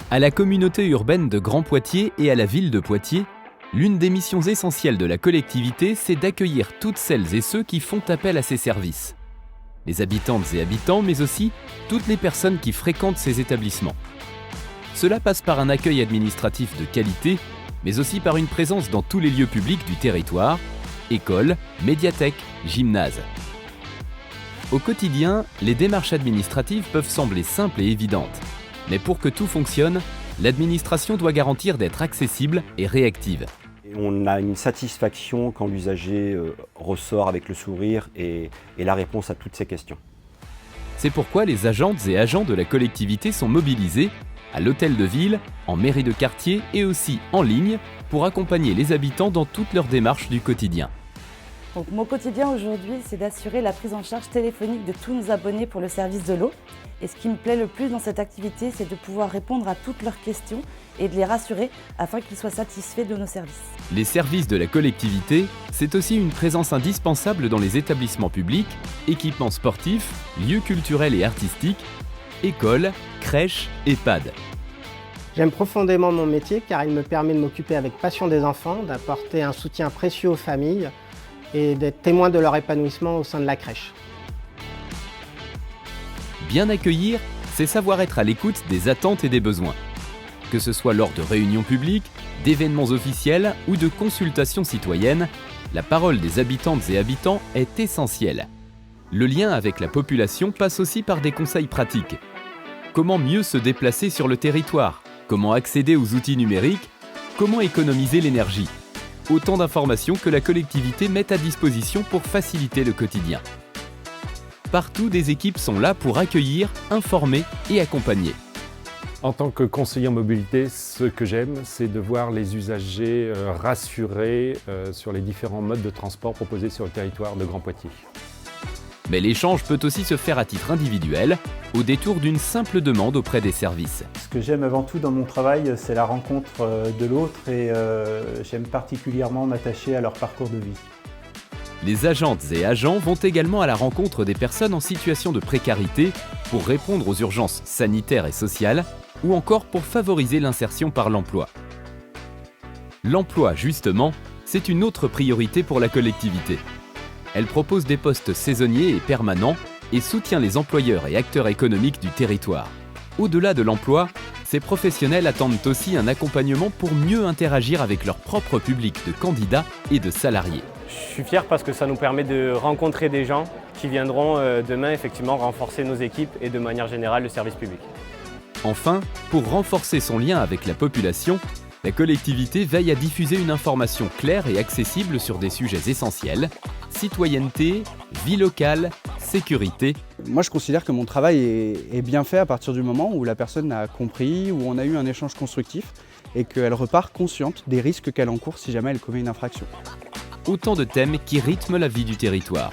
À la communauté urbaine de Grand Poitiers et à la ville de Poitiers, l'une des missions essentielles de la collectivité, c'est d'accueillir toutes celles et ceux qui font appel à ses services. Les habitantes et habitants, mais aussi toutes les personnes qui fréquentent ces établissements. Cela passe par un accueil administratif de qualité, mais aussi par une présence dans tous les lieux publics du territoire, écoles, médiathèques, gymnases. Au quotidien, les démarches administratives peuvent sembler simples et évidentes. Mais pour que tout fonctionne, l'administration doit garantir d'être accessible et réactive. On a une satisfaction quand l'usager ressort avec le sourire et la réponse à toutes ces questions. C'est pourquoi les agentes et agents de la collectivité sont mobilisés à l'hôtel de ville, en mairie de quartier et aussi en ligne pour accompagner les habitants dans toutes leurs démarches du quotidien. Donc, mon quotidien aujourd'hui, c'est d'assurer la prise en charge téléphonique de tous nos abonnés pour le service de l'eau. Et ce qui me plaît le plus dans cette activité, c'est de pouvoir répondre à toutes leurs questions et de les rassurer afin qu'ils soient satisfaits de nos services. Les services de la collectivité, c'est aussi une présence indispensable dans les établissements publics, équipements sportifs, lieux culturels et artistiques, écoles, crèches, EHPAD. J'aime profondément mon métier car il me permet de m'occuper avec passion des enfants, d'apporter un soutien précieux aux familles et d'être témoin de leur épanouissement au sein de la crèche. Bien accueillir, c'est savoir être à l'écoute des attentes et des besoins. Que ce soit lors de réunions publiques, d'événements officiels ou de consultations citoyennes, la parole des habitantes et habitants est essentielle. Le lien avec la population passe aussi par des conseils pratiques. Comment mieux se déplacer sur le territoire? Comment accéder aux outils numériques? Comment économiser l'énergie? Autant d'informations que la collectivité met à disposition pour faciliter le quotidien. Partout, des équipes sont là pour accueillir, informer et accompagner. En tant que conseiller en mobilité, ce que j'aime, c'est de voir les usagers rassurés sur les différents modes de transport proposés sur le territoire de Grand Poitiers. Mais l'échange peut aussi se faire à titre individuel, au détour d'une simple demande auprès des services. Ce que j'aime avant tout dans mon travail, c'est la rencontre de l'autre et j'aime particulièrement m'attacher à leur parcours de vie. Les agentes et agents vont également à la rencontre des personnes en situation de précarité pour répondre aux urgences sanitaires et sociales ou encore pour favoriser l'insertion par l'emploi. L'emploi, justement, c'est une autre priorité pour la collectivité. Elle propose des postes saisonniers et permanents et soutient les employeurs et acteurs économiques du territoire. Au-delà de l'emploi, ces professionnels attendent aussi un accompagnement pour mieux interagir avec leur propre public de candidats et de salariés. Je suis fier parce que ça nous permet de rencontrer des gens qui viendront demain effectivement renforcer nos équipes et de manière générale le service public. Enfin, pour renforcer son lien avec la population, la collectivité veille à diffuser une information claire et accessible sur des sujets essentiels, citoyenneté, vie locale, sécurité. Moi, je considère que mon travail est bien fait à partir du moment où la personne a compris, où on a eu un échange constructif et qu'elle repart consciente des risques qu'elle encourt si jamais elle commet une infraction. Autant de thèmes qui rythment la vie du territoire.